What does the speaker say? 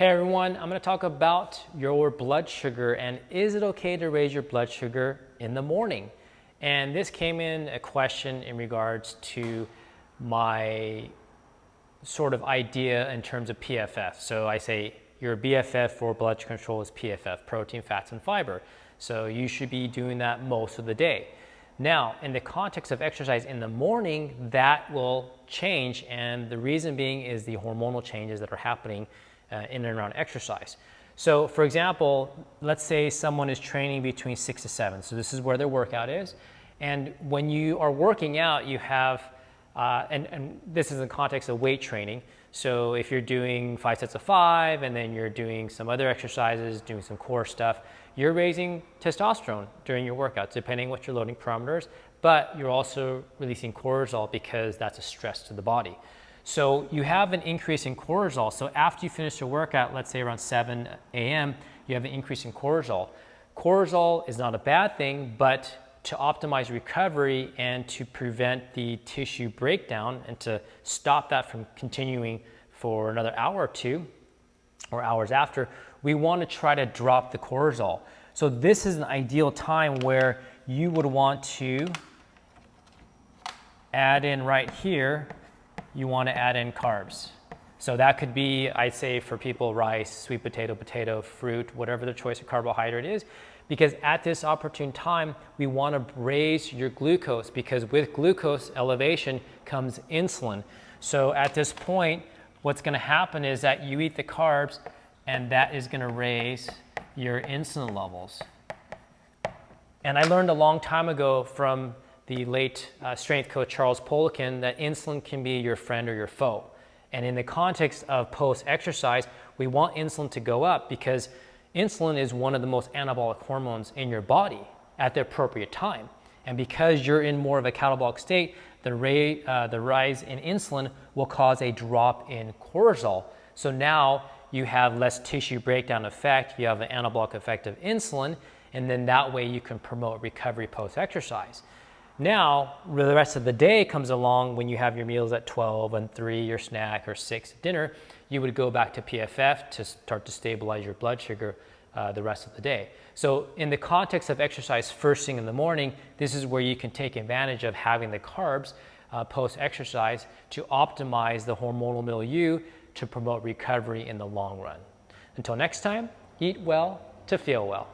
Hey everyone, I'm going to talk about your blood sugar and is it okay to raise your blood sugar in the morning? And this came in a question in regards to my sort of idea in terms of PFF. So I say your BFF for blood sugar control is PFF, protein, fats, and fiber. So you should be doing that most of the day. Now, in the context of exercise in the morning, that will change, and the reason being is the hormonal changes that are happening in and around exercise. So for example, let's say someone is training between 6 to 7. So this is where their workout is. And when you are working out, you have, and this is in the context of weight training. So if you're doing 5 sets of 5 and then you're doing some other exercises, doing some core stuff, you're raising testosterone during your workouts, depending what your loading parameters, but you're also releasing cortisol because that's a stress to the body. So you have an increase in cortisol. So after you finish your workout, let's say around 7 a.m., you have an increase in cortisol. Cortisol is not a bad thing, but to optimize recovery and to prevent the tissue breakdown and to stop that from continuing for another hour or two or hours after, we want to try to drop the cortisol. So this is an ideal time where you would want to add in right here, you want to add in carbs. So that could be, I'd say for people, rice, sweet potato, fruit, whatever the choice of carbohydrate is, because at this opportune time, we want to raise your glucose, because with glucose elevation comes insulin. So at this point, what's going to happen is that you eat the carbs and that is going to raise your insulin levels. And I learned a long time ago from the late strength coach Charles Poliquin that insulin can be your friend or your foe. And in the context of post-exercise, we want insulin to go up because insulin is one of the most anabolic hormones in your body at the appropriate time. And because you're in more of a catabolic state, the rise in insulin will cause a drop in cortisol. So now you have less tissue breakdown effect, you have an anabolic effect of insulin, and then that way you can promote recovery post-exercise. Now, the rest of the day comes along when you have your meals at 12 and 3, your snack, or 6 dinner, you would go back to PFF to start to stabilize your blood sugar the rest of the day. So in the context of exercise first thing in the morning, this is where you can take advantage of having the carbs post-exercise to optimize the hormonal milieu to promote recovery in the long run. Until next time, eat well to feel well.